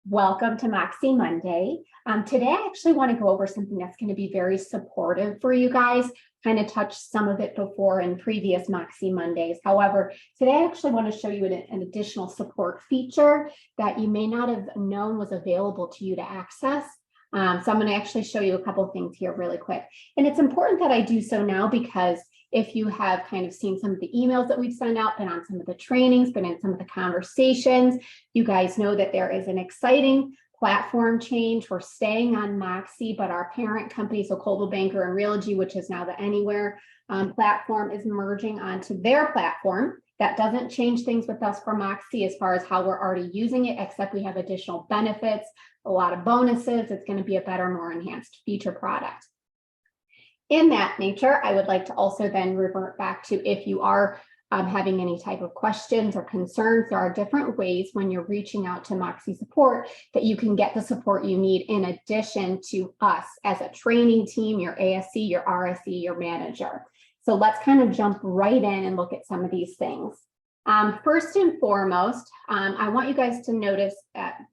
Welcome to Moxie Monday. Today, I actually want to go over something that's going to be very supportive for you guys. Kind of touched some of it before in previous Moxie Mondays. However, today I actually want to show you an additional support feature that you may not have known was available to you to access. So I'm going to actually show you a couple of things here really quick. And it's important that I do so now because if you have kind of seen some of the emails that we've sent out, been on some of the trainings, been in some of the conversations, you guys know that there is an exciting platform change. We're staying on Moxi, but our parent company, so Coldwell Banker and Realogy, which is now the Anywhere platform, is merging onto their platform. That doesn't change things with us for Moxi as far as how we're already using it, except we have additional benefits, a lot of bonuses. It's going to be a better, more enhanced feature product. In that nature, I would like to also then revert back to if you are having any type of questions or concerns, there are different ways when you're reaching out to Moxi support that you can get the support you need in addition to us as a training team, your ASC, your RSE, your manager. So let's kind of jump right in and look at some of these things. First and foremost, I want you guys to notice,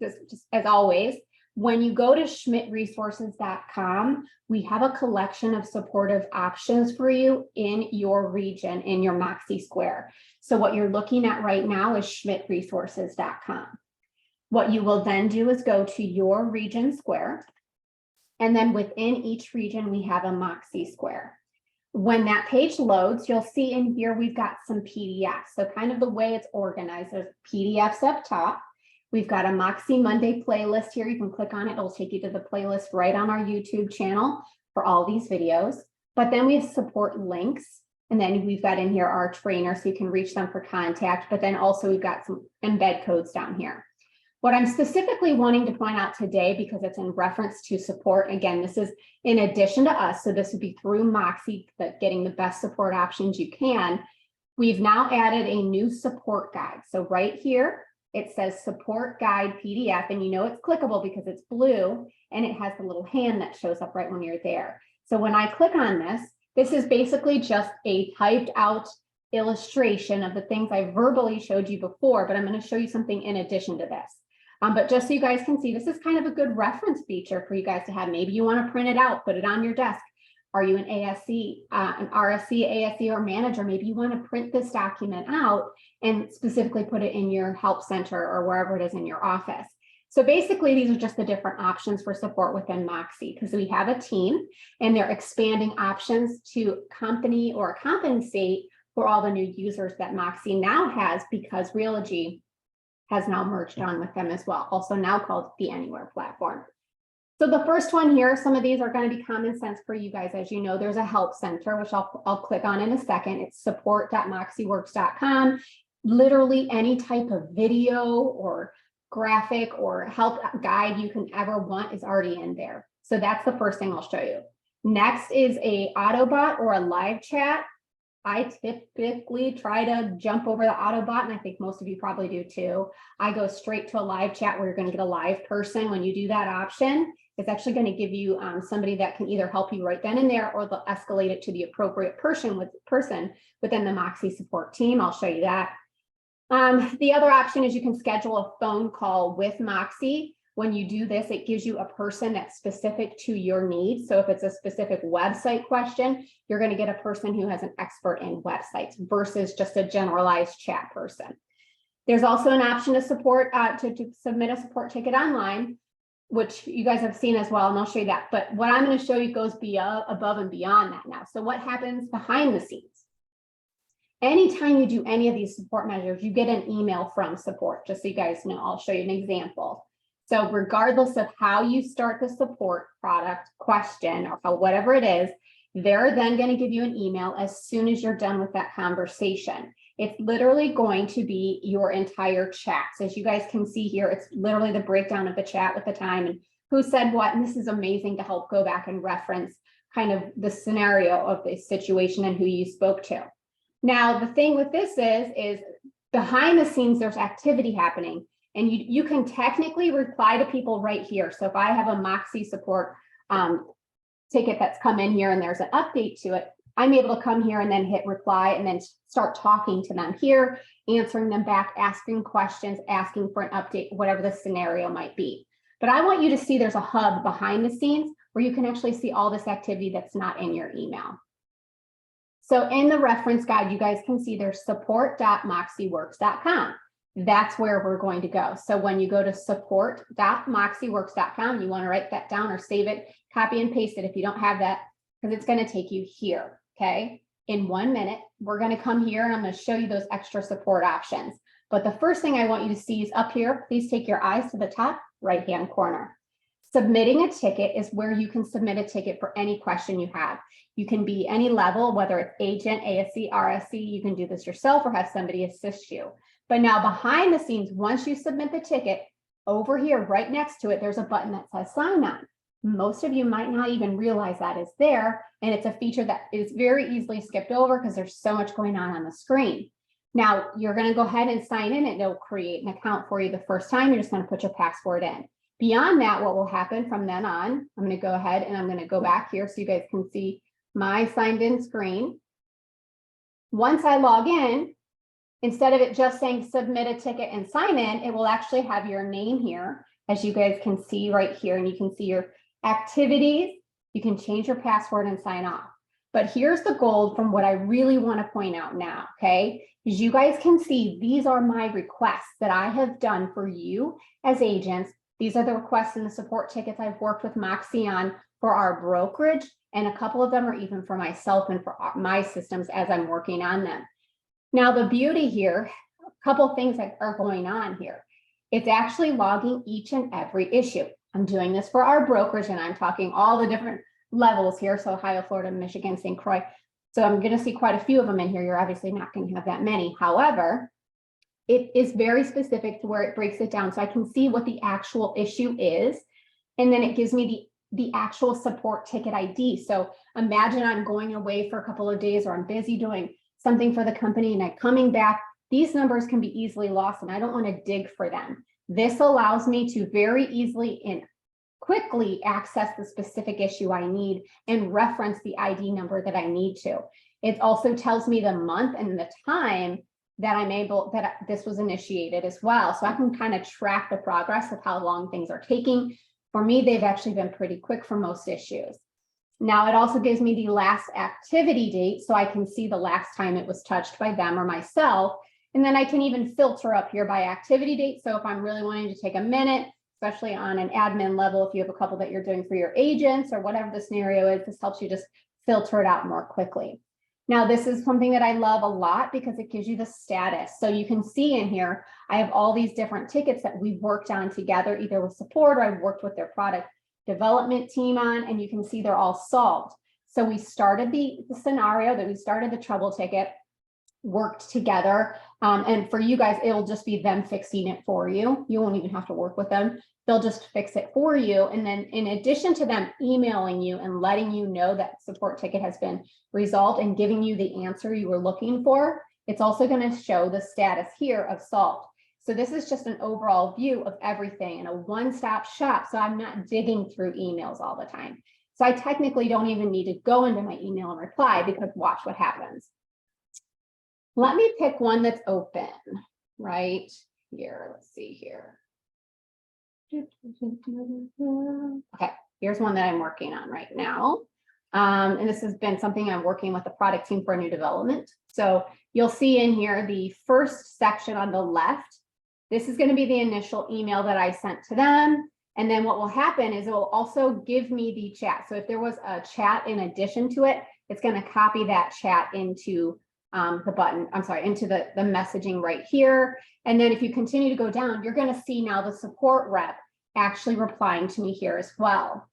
just as always, when you go to schmidtresources.com, we have a collection of supportive options for you in your region, in your Moxi Square. So what you're looking at right now is schmidtresources.com. What you will then do is go to your region square, and then within each region, we have a Moxi Square. When that page loads, you'll see in here, we've got some PDFs. So kind of the way it's organized, there's PDFs up top. We've got a Moxie Monday playlist here. You can click on it. It'll take you to the playlist right on our YouTube channel for all these videos. But then we have support links. And then we've got in here our trainer so you can reach them for contact. But then also we've got some embed codes down here. What I'm specifically wanting to point out today, because it's in reference to support, again, this is in addition to us. So this would be through Moxi, getting the best support options you can. We've now added a new support guide. So right here, it says support guide PDF, and you know it's clickable because it's blue and it has the little hand that shows up right when you're there. So when I click on this, this is basically just a typed out illustration of the things I verbally showed you before, but I'm going to show you something in addition to this. But just so you guys can see, this is kind of a good reference feature for you guys to have. Maybe you want to print it out, put it on your desk. Are you an ASC, an RSC, ASC, or manager? Maybe you want to print this document out and specifically put it in your help center or wherever it is in your office. So basically, these are just the different options for support within Moxi, because we have a team and they're expanding options to accompany or compensate for all the new users that Moxi now has, because Realogy has now merged on with them as well, also now called the Anywhere platform. So the first one here, some of these are going to be common sense for you guys. As you know, there's a help center, which I'll click on in a second. It's support.moxiworks.com. Literally any type of video or graphic or help guide you can ever want is already in there. So that's the first thing I'll show you. Next is a Autobot or a live chat. I typically try to jump over the Autobot, and I think most of you probably do too. I go straight to a live chat where you're going to get a live person. When you do that option, it's actually going to give you somebody that can either help you right then and there, or they'll escalate it to the appropriate person within the Moxi support team. I'll show you that. The other option is you can schedule a phone call with Moxi. When you do this, it gives you a person that's specific to your needs. So if it's a specific website question, you're going to get a person who has an expert in websites versus just a generalized chat person. There's also an option to support to submit a support ticket online, which you guys have seen as well, and I'll show you that. But what I'm going to show you goes above and beyond that now. So what happens behind the scenes? Anytime you do any of these support measures, you get an email from support, just so you guys know. I'll show you an example. So regardless of how you start the support product question or whatever it is, they're then going to give you an email as soon as you're done with that conversation. It's literally going to be your entire chat. So as you guys can see here, it's literally the breakdown of the chat with the time and who said what. And this is amazing to help go back and reference kind of the scenario of the situation and who you spoke to. Now, the thing with this is behind the scenes, there's activity happening. And you can technically reply to people right here. So if I have a Moxi support ticket that's come in here and there's an update to it, I'm able to come here and then hit reply and then start talking to them here, answering them back, asking questions, asking for an update, whatever the scenario might be. But I want you to see there's a hub behind the scenes where you can actually see all this activity that's not in your email. So in the reference guide, you guys can see there's support.moxiworks.com. That's where we're going to go. So when you go to support.moxiworks.com, you want to write that down or save it, copy and paste it if you don't have that, because it's going to take you here. Okay. In 1 minute, we're going to come here and I'm going to show you those extra support options. But the first thing I want you to see is up here. Please take your eyes to the top right-hand corner. Submitting a ticket is where you can submit a ticket for any question you have. You can be any level, whether it's agent, ASC, RSC, you can do this yourself or have somebody assist you. But now behind the scenes, once you submit the ticket, over here, right next to it, there's a button that says sign on. Most of you might not even realize that is there. And it's a feature that is very easily skipped over because there's so much going on the screen. Now you're going to go ahead and sign in and it'll create an account for you the first time. You're just going to put your password in. Beyond that, what will happen from then on, I'm going to go ahead and I'm going to go back here so you guys can see my signed in screen. Once I log in, instead of it just saying submit a ticket and sign in, it will actually have your name here, as you guys can see right here, and you can see your activities. You can change your password and sign off. But here's the gold from what I really want to point out now, okay? As you guys can see, these are my requests that I have done for you as agents. These are the requests and the support tickets I've worked with Moxi on for our brokerage, and a couple of them are even for myself and for my systems as I'm working on them. Now, the beauty here, a couple things that are going on here. It's actually logging each and every issue. I'm doing this for our brokerage, and I'm talking all the different levels here. So Ohio, Florida, Michigan, St. Croix. So I'm going to see quite a few of them in here. You're obviously not going to have that many. However, it is very specific to where it breaks it down. So I can see what the actual issue is. And then it gives me the actual support ticket ID. So imagine I'm going away for a couple of days or I'm busy doing something for the company and I'm coming back. These numbers can be easily lost and I don't want to dig for them. This allows me to very easily and quickly access the specific issue I need and reference the ID number that I need to. It also tells me the month and the time that this was initiated as well. So I can kind of track the progress of how long things are taking. For me, they've actually been pretty quick for most issues. Now it also gives me the last activity date, so I can see the last time it was touched by them or myself. And then I can even filter up here by activity date. So if I'm really wanting to take a minute, especially on an admin level, if you have a couple that you're doing for your agents or whatever the scenario is, this helps you just filter it out more quickly. Now, this is something that I love a lot because it gives you the status. So you can see in here, I have all these different tickets that we've worked on together, either with support or I've worked with their product development team on, and you can see they're all solved. So we started the scenario that we started the trouble ticket, worked together. And for you guys, it'll just be them fixing it for you. You won't even have to work with them. They'll just fix it for you. And then in addition to them emailing you and letting you know that support ticket has been resolved and giving you the answer you were looking for, it's also going to show the status here of solved. So this is just an overall view of everything in a one-stop shop. So I'm not digging through emails all the time. So I technically don't even need to go into my email and reply because watch what happens. Let me pick one that's open right here. Let's see here. Okay, here's one that I'm working on right now. And this has been something I'm working with the product team for a new development. So you'll see in here the first section on the left. This is going to be the initial email that I sent to them. And then what will happen is it will also give me the chat. So if there was a chat in addition to it, it's going to copy that chat into the button, into the messaging right here. And then if you continue to go down, you're going to see now the support rep actually replying to me here as well.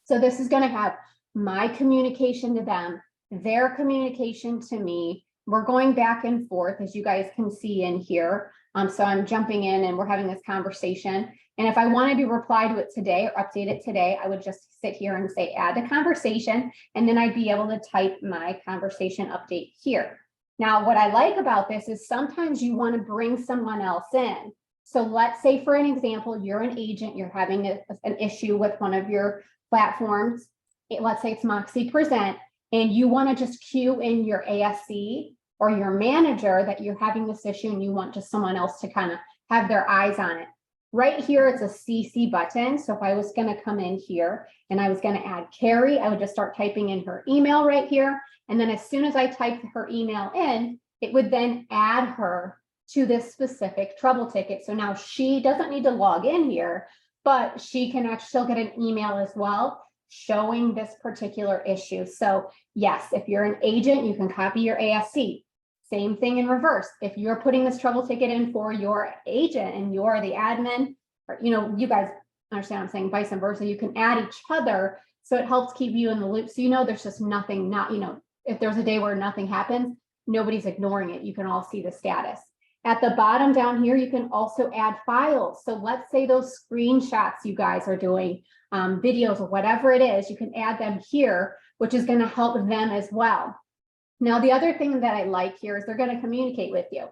So this is going to have my communication to them, their communication to me. We're going back and forth, as you guys can see in here. So I'm jumping in and we're having this conversation. And if I wanted to reply to it today or update it today, I would just sit here and say, add to conversation. And then I'd be able to type my conversation update here. Now, what I like about this is sometimes you want to bring someone else in. So let's say, for an example, you're an agent, you're having an issue with one of your platforms. Let's say it's Moxi Present, and you want to just cue in your ASC or your manager that you're having this issue and you want just someone else to kind of have their eyes on it. Right here, it's a CC button. So if I was going to come in here and I was going to add Carrie, I would just start typing in her email right here. And then as soon as I typed her email in, it would then add her to this specific trouble ticket. So now she doesn't need to log in here, but she can actually still get an email as well showing this particular issue. So yes, if you're an agent, you can copy your ASC. Same thing in reverse. If you're putting this trouble ticket in for your agent and you're the admin, or you guys understand what I'm saying, vice versa, you can add each other. So it helps keep you in the loop. So there's just nothing, if there's a day where nothing happens, nobody's ignoring it. You can all see the status. At the bottom down here, you can also add files. So let's say those screenshots you guys are doing, videos or whatever it is, you can add them here, which is going to help them as well. Now, the other thing that I like here is they're going to communicate with you.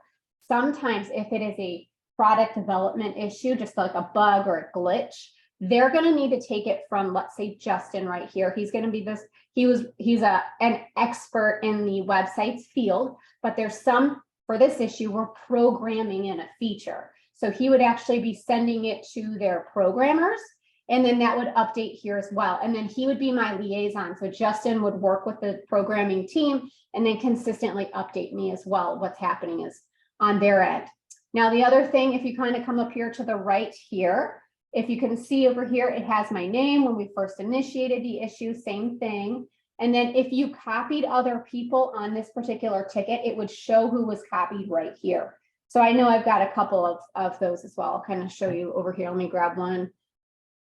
Sometimes if it is a product development issue, just like a bug or a glitch, they're going to need to take it from, let's say, Justin right here. He's going to be this, he's an expert in the websites field, but there's for this issue, we're programming in a feature. So he would actually be sending it to their programmers, and then that would update here as well. And then he would be my liaison. So Justin would work with the programming team and then consistently update me as well. What's happening is on their end. Now, the other thing, if you kind of come up here to the right here, if you can see over here, it has my name when we first initiated the issue, same thing. And then if you copied other people on this particular ticket, it would show who was copied right here. So I know I've got a couple of those as well. I'll kind of show you over here. Let me grab one.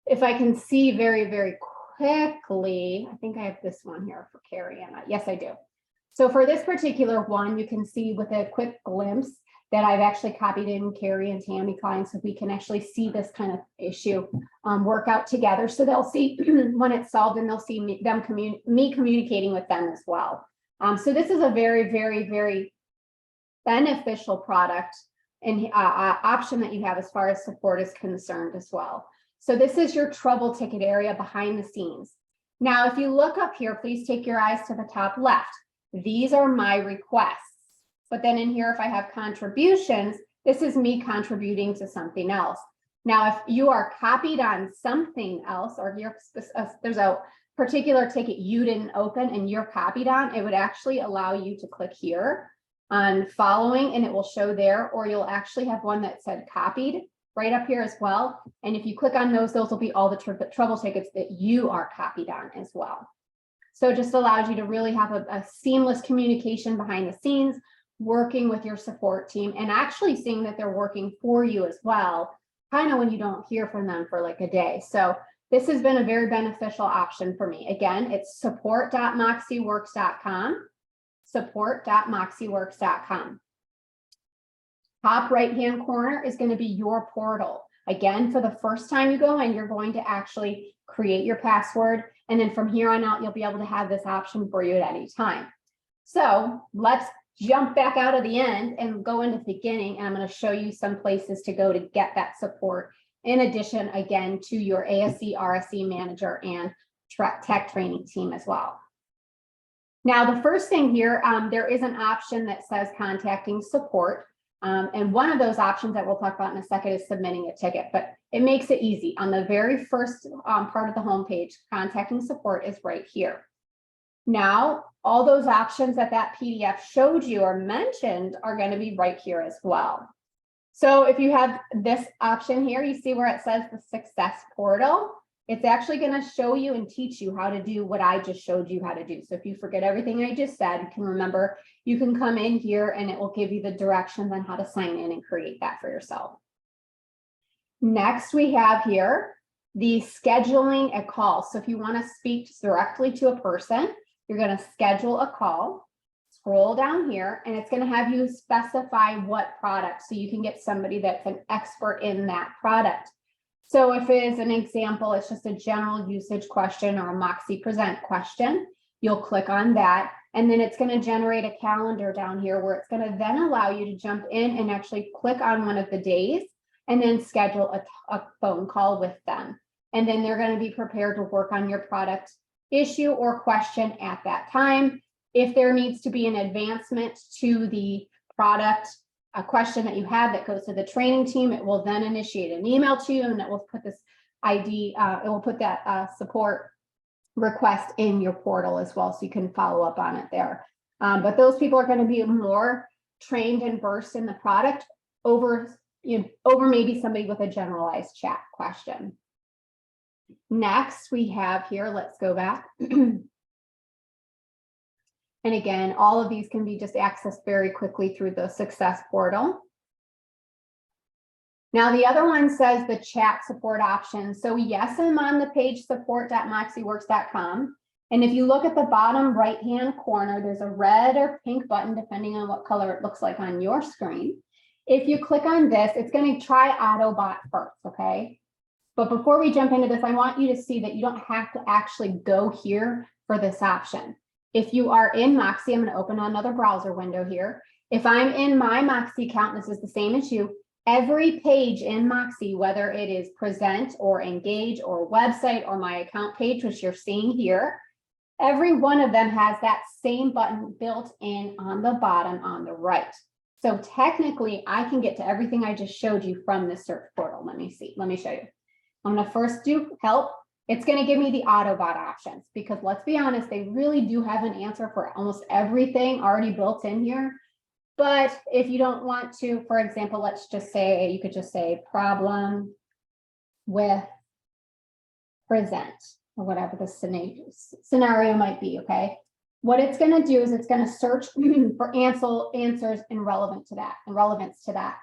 If I can see very, very quickly, I think I have this one here for Carrie. Yes, I do. So for this particular one, you can see with a quick glimpse that I've actually copied in Carrie and Tammy clients, so we can actually see this kind of issue work out together. So they'll see when it's solved, and they'll see me communicating with them as well. So this is a very, very, very beneficial product and option that you have as far as support is concerned as well. So this is your trouble ticket area behind the scenes. Now, if you look up here, please take your eyes to the top left. These are my requests. But then in here, if I have contributions, this is me contributing to something else. Now, if you are copied on something else, or there's a particular ticket you didn't open and you're copied on, it would actually allow you to click here on following, and it will show there, or you'll actually have one that said copied right up here as well. And if you click on those will be all the trouble tickets that you are copied on as well. So it just allows you to really have a seamless communication behind the scenes, working with your support team and actually seeing that they're working for you as well, kind of when you don't hear from them for like a day. So this has been a very beneficial option for me. Again, it's support.moxiworks.com, support.moxiworks.com. Top right-hand corner is going to be your portal. Again, for the first time you go in, you're going to actually create your password. And then from here on out, you'll be able to have this option for you at any time. So let's jump back out of the end and go into the beginning. And I'm going to show you some places to go to get that support. In addition, again, to your ASC, RSC manager and tech training team as well. Now, the first thing here, there is an option that says contacting support. And one of those options that we'll talk about in a second is submitting a ticket, but it makes it easy. On the very first part of the homepage, contacting support is right here. Now, all those options that PDF showed you or mentioned are going to be right here as well. So if you have this option here, you see where it says the success portal. It's actually going to show you and teach you how to do what I just showed you how to do. So if you forget everything I just said, you can remember, you can come in here and it will give you the directions on how to sign in and create that for yourself. Next, we have here the scheduling a call. So if you want to speak directly to a person, you're going to schedule a call. Scroll down here and it's going to have you specify what product, so you can get somebody that's an expert in that product. So if it is an example, it's just a general usage question or a Moxi present question, you'll click on that. And then it's going to generate a calendar down here where it's going to then allow you to jump in and actually click on one of the days and then schedule a phone call with them. And then they're going to be prepared to work on your product issue or question at that time. If there needs to be an advancement to the product, a question that you have that goes to the training team, it will then initiate an email to you, and it will put this ID, it will put that support request in your portal as well, so you can follow up on it there. But those people are going to be more trained and versed in the product over maybe somebody with a generalized chat question. Next, we have here, let's go back. And again, all of these can be just accessed very quickly through the Success portal. Now, the other one says the chat support option. So yes, I'm on the page support.moxiworks.com. And if you look at the bottom right-hand corner, there's a red or pink button, depending on what color it looks like on your screen. If you click on this, it's going to try Autobot first, okay? But before we jump into this, I want you to see that you don't have to actually go here for this option. If you are in Moxi, I'm going to open another browser window here. If I'm in my Moxi account, this is the same as you, every page in Moxi, whether it is present or engage or website or my account page, which you're seeing here, every one of them has that same button built in on the bottom on the right. So technically, I can get to everything I just showed you from the search portal. Let me see. Let me show you. I'm going to first do help. It's going to give me the Autobot options, because let's be honest, they really do have an answer for almost everything already built in here. But if you don't want to, for example, let's just say, you could just say problem with present, or whatever the scenario might be, okay? What it's going to do is it's going to search for answers and relevance to that.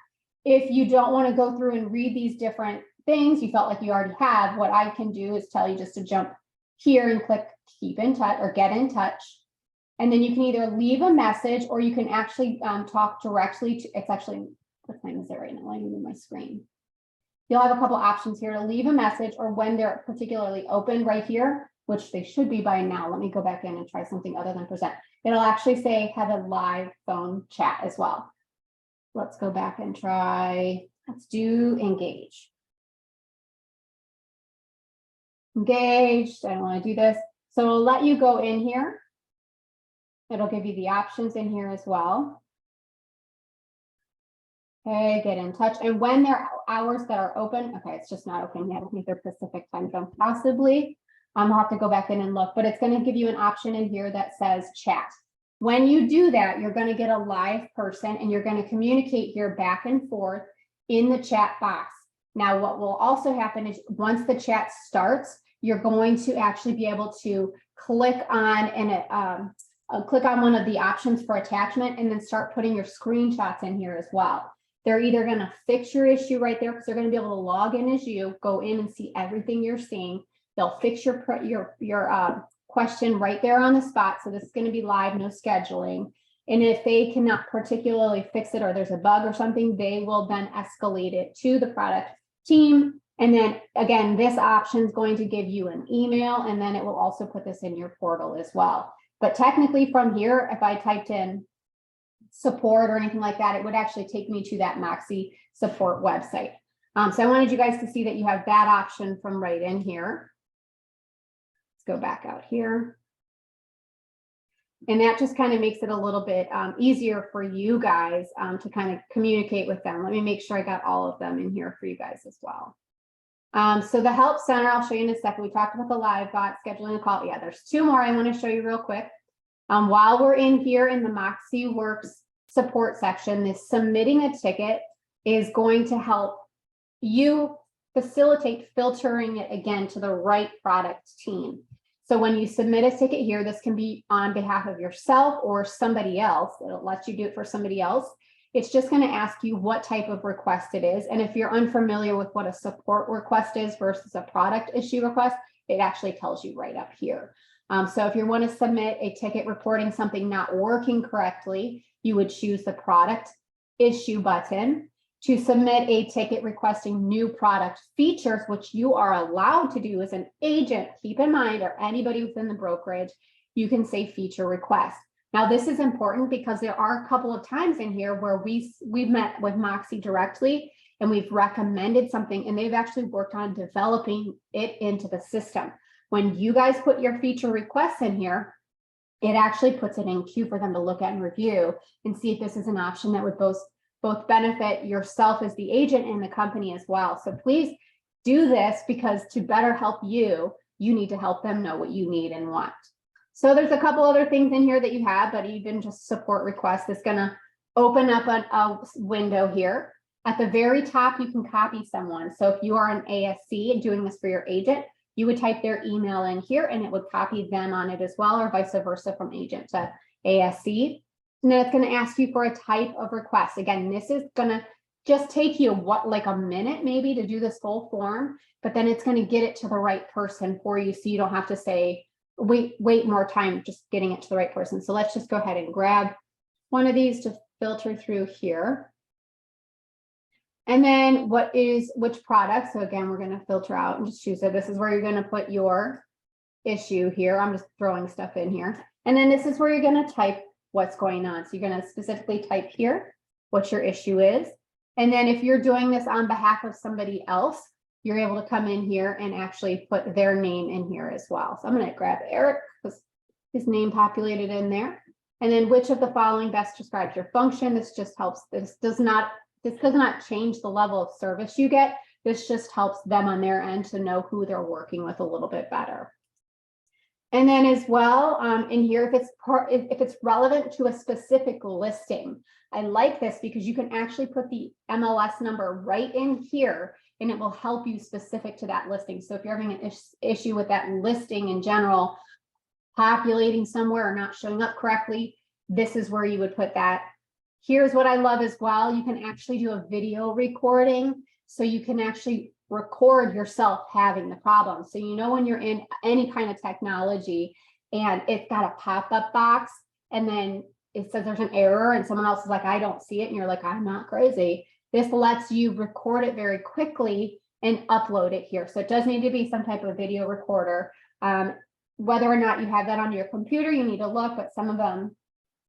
If you don't want to go through and read these different things you felt like you already have, what I can do is tell you just to jump here and click keep in touch or get in touch. And then you can either leave a message, or you can actually talk directly to, it's actually, what time is it right now? Let me move my screen. You'll have a couple options here to leave a message, or when they're particularly open right here, which they should be by now. Let me go back in and try something other than present. It'll actually say have a live phone chat as well. Let's go back and try, let's do engage. Engaged, I don't want to do this. So it'll let you go in here. It'll give you the options in here as well. Okay, get in touch. And when there are hours that are open, okay, it's just not open yet. I think they're Pacific time zone, possibly. I'll have to go back in and look, but it's going to give you an option in here that says chat. When you do that, you're going to get a live person, and you're going to communicate here back and forth in the chat box. Now, what will also happen is once the chat starts, you're going to actually be able to click on one of the options for attachment, and then start putting your screenshots in here as well. They're either going to fix your issue right there, because they're going to be able to log in as you, go in and see everything you're seeing. They'll fix your question right there on the spot. So this is going to be live, no scheduling. And if they cannot particularly fix it, or there's a bug or something, they will then escalate it to the product team. And then again, this option is going to give you an email, and then it will also put this in your portal as well. But technically from here, if I typed in support or anything like that, it would actually take me to that Moxi support website. So I wanted you guys to see that you have that option from right in here. Let's go back out here. And that just kind of makes it a little bit easier for you guys to kind of communicate with them. Let me make sure I got all of them in here for you guys as well. So the help center, I'll show you in a second. We talked about the live bot, scheduling a call. Yeah, there's two more I want to show you real quick. While we're in here in the Moxi Works support section, this submitting a ticket is going to help you facilitate filtering it again to the right product team. So when you submit a ticket here, this can be on behalf of yourself or somebody else. It'll let you do it for somebody else. It's just going to ask you what type of request it is. And if you're unfamiliar with what a support request is versus a product issue request, it actually tells you right up here. So if you want to submit a ticket reporting something not working correctly, you would choose the product issue button. To submit a ticket requesting new product features, which you are allowed to do as an agent, keep in mind, or anybody within the brokerage, you can say feature request. Now, this is important because there are a couple of times in here where we've met with Moxi directly, and we've recommended something, and they've actually worked on developing it into the system. When you guys put your feature requests in here, it actually puts it in queue for them to look at and review and see if this is an option that would both benefit yourself as the agent and the company as well. So please do this, because to better help you, you need to help them know what you need and want. So there's a couple other things in here that you have, but even just support requests is going to open up a window here. At the very top, you can copy someone. So if you are an ASC and doing this for your agent, you would type their email in here and it would copy them on it as well, or vice versa from agent to ASC. And then it's going to ask you for a type of request. Again, this is going to just take you like a minute maybe to do this full form, but then it's going to get it to the right person for you. So you don't have to say, wait more time just getting it to the right person. So let's just go ahead and grab one of these to filter through here. And then which product? So again, we're going to filter out and just choose it. This is where you're going to put your issue here. I'm just throwing stuff in here. And then this is where you're going to type what's going on. So you're going to specifically type here what your issue is. And then if you're doing this on behalf of somebody else, you're able to come in here and actually put their name in here as well. So I'm going to grab Eric, because his name populated in there. And then which of the following best describes your function? This just helps. This does not change the level of service you get. This just helps them on their end to know who they're working with a little bit better. And then as well, in here, if it's relevant to a specific listing, I like this because you can actually put the MLS number right in here and it will help you specific to that listing. So if you're having an issue with that listing in general, populating somewhere or not showing up correctly, this is where you would put that. Here's what I love as well. You can actually do a video recording. So you can actually record yourself having the problem. So you know when you're in any kind of technology and it's got a pop-up box and then it says there's an error and someone else is like, I don't see it. And you're like, I'm not crazy. This lets you record it very quickly and upload it here. So it does need to be some type of video recorder. Whether or not you have that on your computer, you need to look, but some of them,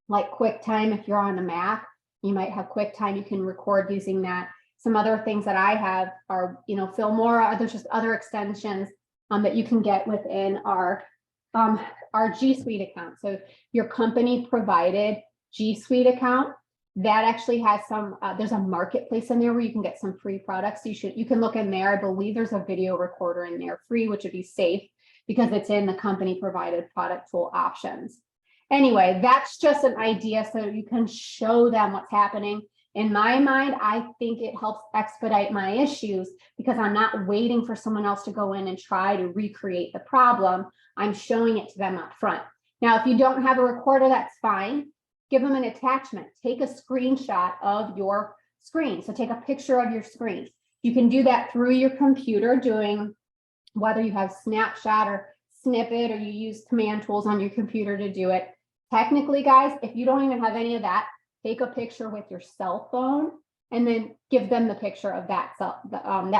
like QuickTime, if you're on a Mac, you might have QuickTime, you can record using that. Some other things that I have are, Filmora. There's just other extensions that you can get within our G Suite account. So your company provided G Suite account, that actually has some, there's a marketplace in there where you can get some free products. You can look in there. I believe there's a video recorder in there free, which would be safe because it's in the company provided product tool options. Anyway, that's just an idea so you can show them what's happening. In my mind, I think it helps expedite my issues because I'm not waiting for someone else to go in and try to recreate the problem. I'm showing it to them up front. Now, if you don't have a recorder, that's fine. Give them an attachment. Take a screenshot of your screen. So take a picture of your screen. You can do that through your computer, doing whether you have snapshot or snippet or you use command tools on your computer to do it. Technically, guys, if you don't even have any of that, take a picture with your cell phone and then give them the picture of that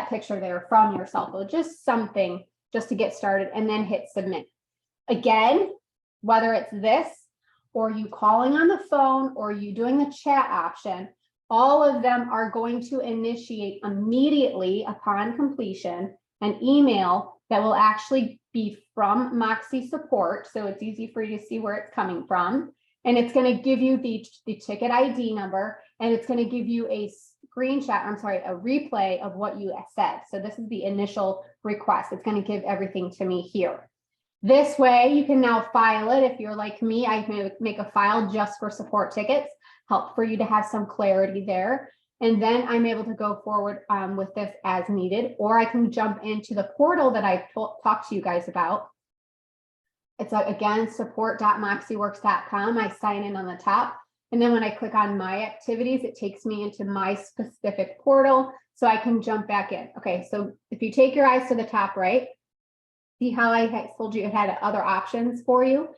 picture there from your cell phone, just something just to get started, and then hit submit. Again, whether it's this or you calling on the phone or you doing the chat option, all of them are going to initiate immediately upon completion an email that will actually be from Moxi support. So it's easy for you to see where it's coming from. And it's going to give you the ticket ID number, and it's going to give you a a replay of what you said. So this is the initial request. It's going to give everything to me here. This way you can now file it. If you're like me, I can make a file just for support tickets, help for you to have some clarity there. And then I'm able to go forward with this as needed, or I can jump into the portal that I talked to you guys about. It's again, support.moxiworks.com. I sign in on the top. And then when I click on my activities, it takes me into my specific portal so I can jump back in. Okay, so if you take your eyes to the top right, see how I told you it had other options for you?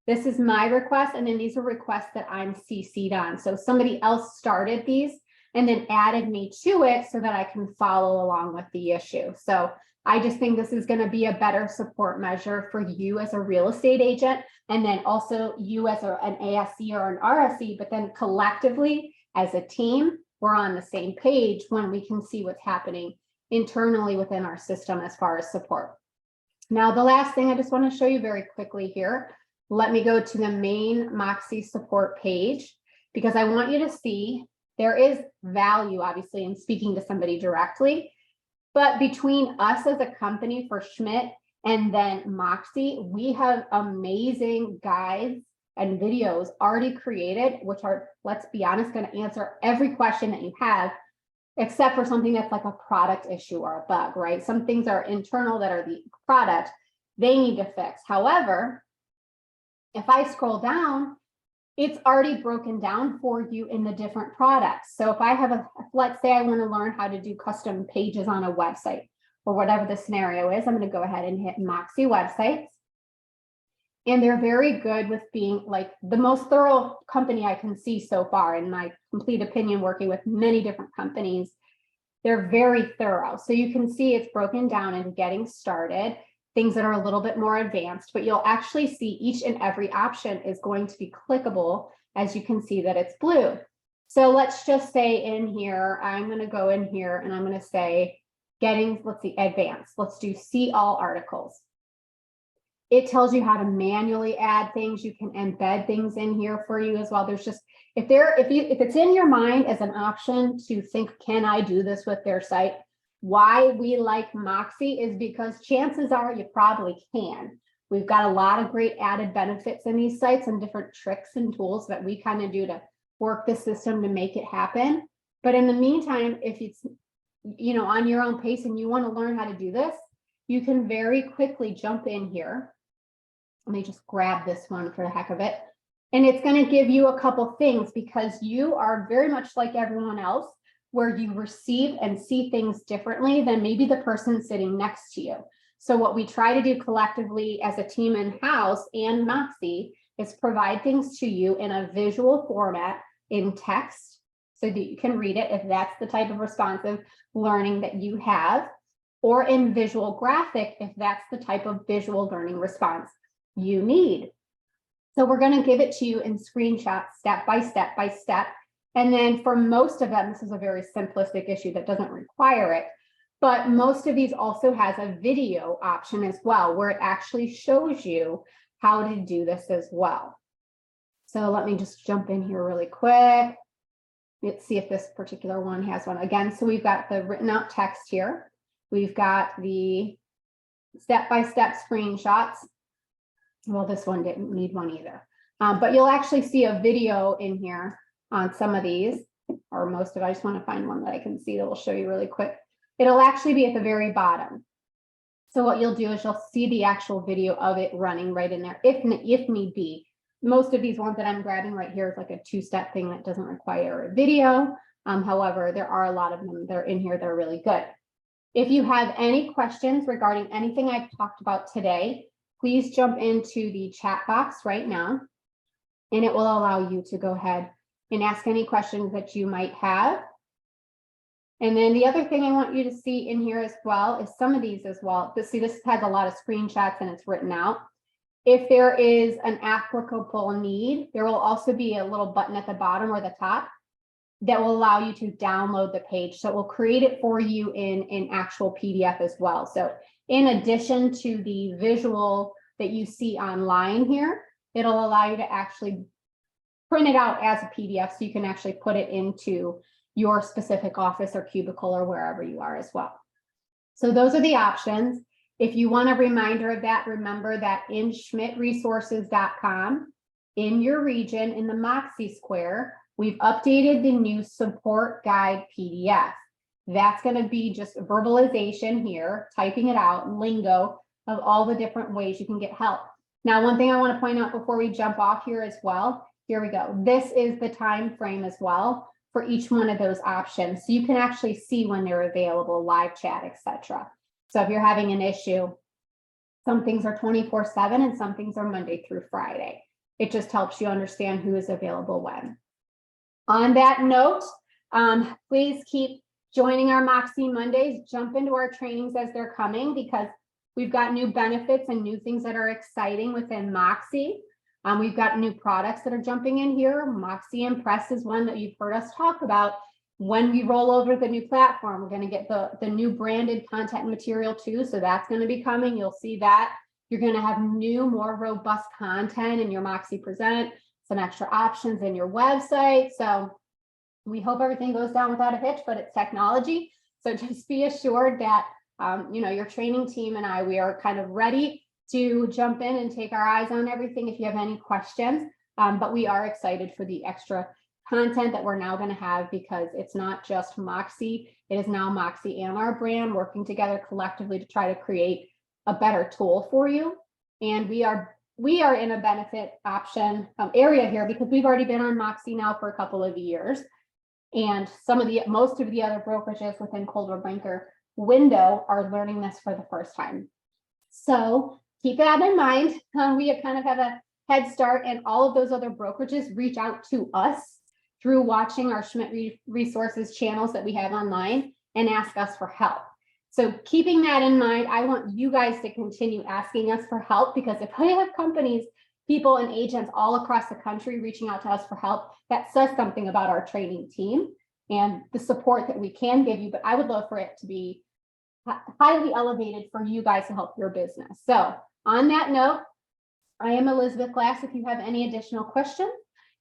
This is my request, and then these are requests that I'm CC'd on. So somebody else started these and then added me to it so that I can follow along with the issue. So I just think this is going to be a better support measure for you as a real estate agent, and then also you as an ASC or an RSC, but then collectively as a team, we're on the same page when we can see what's happening internally within our system as far as support. Now, the last thing I just want to show you very quickly here, let me go to the main Moxi support page, because I want you to see there is value, obviously, in speaking to somebody directly. But between us as a company for Schmidt and then Moxi, we have amazing guides and videos already created, which are, let's be honest, going to answer every question that you have, except for something that's like a product issue or a bug, right? Some things are internal that are the product, they need to fix. However, if I scroll down, it's already broken down for you in the different products. So if I have let's say I want to learn how to do custom pages on a website or whatever the scenario is, I'm going to go ahead and hit Moxi websites. And they're very good with being like the most thorough company I can see so far in my complete opinion, working with many different companies. They're very thorough. So you can see it's broken down into getting started, things that are a little bit more advanced, but you'll actually see each and every option is going to be clickable, as you can see that it's blue. So let's just say in here, I'm going to go in here and I'm going to say let's see, advanced. Let's do see all articles. It tells you how to manually add things. You can embed things in here for you as well. There's just, if it's in your mind as an option to think, can I do this with their site? Why we like Moxi is because chances are you probably can. We've got a lot of great added benefits in these sites and different tricks and tools that we kind of do to work the system to make it happen. But in the meantime, if it's, on your own pace and you want to learn how to do this, you can very quickly jump in here. Let me just grab this one for the heck of it. And it's going to give you a couple things, because you are very much like everyone else, where you receive and see things differently than maybe the person sitting next to you. So what we try to do collectively as a team in-house and Moxi is provide things to you in a visual format in text so that you can read it if that's the type of responsive learning that you have, or in visual graphic if that's the type of visual learning response you need. So we're going to give it to you in screenshots, step by step by step. And then for most of them, this is a very simplistic issue that doesn't require it, but most of these also has a video option as well, where it actually shows you how to do this as well. So let me just jump in here really quick. Let's see if this particular one has one. Again, so we've got the written out text here. We've got the step-by-step screenshots. Well, this one didn't need one either, but you'll actually see a video in here on some of these, or most of it. I just want to find one that I can see that will show you really quick. It'll actually be at the very bottom. So what you'll do is you'll see the actual video of it running right in there, if need be. Most of these ones that I'm grabbing right here is like a two-step thing that doesn't require a video. However, there are a lot of them that are in here that are really good. If you have any questions regarding anything I've talked about today, please jump into the chat box right now, and it will allow you to go ahead and ask any questions that you might have. And then the other thing I want you to see in here as well is some of these as well. See, this has a lot of screenshots and it's written out. If there is an applicable need, there will also be a little button at the bottom or the top that will allow you to download the page. So it will create it for you in actual PDF as well. So in addition to the visual that you see online here, it'll allow you to actually print it out as a PDF so you can actually put it into your specific office or cubicle or wherever you are as well. So those are the options. If you want a reminder of that, remember that in schmidtresources.com, in your region, in the Moxi Square, we've updated the new support guide PDF. That's going to be just verbalization here, typing it out, lingo of all the different ways you can get help. Now, one thing I want to point out before we jump off here as well, here we go. This is the time frame as well for each one of those options. So you can actually see when they're available, live chat, etc. So if you're having an issue, some things are 24/7 and some things are Monday through Friday. It just helps you understand who is available when. On that note, please keep joining our Moxi Mondays. Jump into our trainings as they're coming, because we've got new benefits and new things that are exciting within Moxi. We've got new products that are jumping in here. Moxi Impress is one that you've heard us talk about. When we roll over the new platform, we're going to get the new branded content and material too. So that's going to be coming. You'll see that. You're going to have new, more robust content in your Moxi Present, some extra options in your website. So we hope everything goes down without a hitch, but it's technology. So just be assured that, your training team and we are kind of ready to jump in and take our eyes on everything if you have any questions. But we are excited for the extra content that we're now going to have, because it's not just Moxi, it is now Moxi and our brand working together collectively to try to create a better tool for you. And we are in a benefit option area here because we've already been on Moxi now for a couple of years. And most of the other brokerages within Coldwell Banker window are learning this for the first time. So keep that in mind. We kind of have a head start, and all of those other brokerages reach out to us through watching our Schmidt Resources channels that we have online and ask us for help. So keeping that in mind, I want you guys to continue asking us for help, because if we have companies, people and agents all across the country reaching out to us for help, that says something about our training team and the support that we can give you. But I would love for it to be highly elevated for you guys to help your business. So on that note, I am Elizabeth Glass. If you have any additional questions,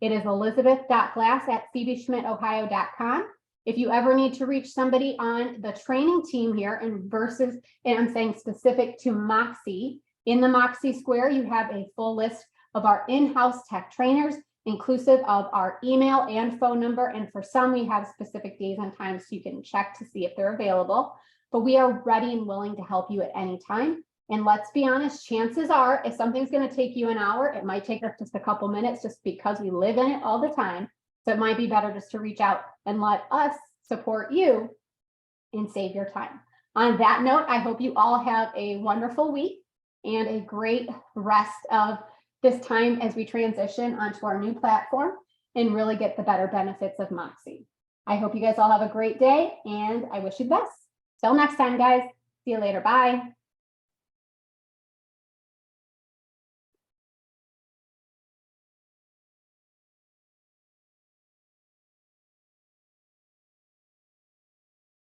it is elizabeth.glass@cbschmidtohio.com. If you ever need to reach somebody on the training team here and I'm saying specific to Moxi, in the Moxi Square, you have a full list of our in-house tech trainers, inclusive of our email and phone number. And for some, we have specific days and times so you can check to see if they're available. But we are ready and willing to help you at any time. And let's be honest, chances are, if something's going to take you an hour, it might take us just a couple minutes, just because we live in it all the time. So it might be better just to reach out and let us support you and save your time. On that note, I hope you all have a wonderful week and a great rest of this time as we transition onto our new platform and really get the better benefits of Moxi. I hope you guys all have a great day, and I wish you the best. Till next time, guys. See you later. Bye.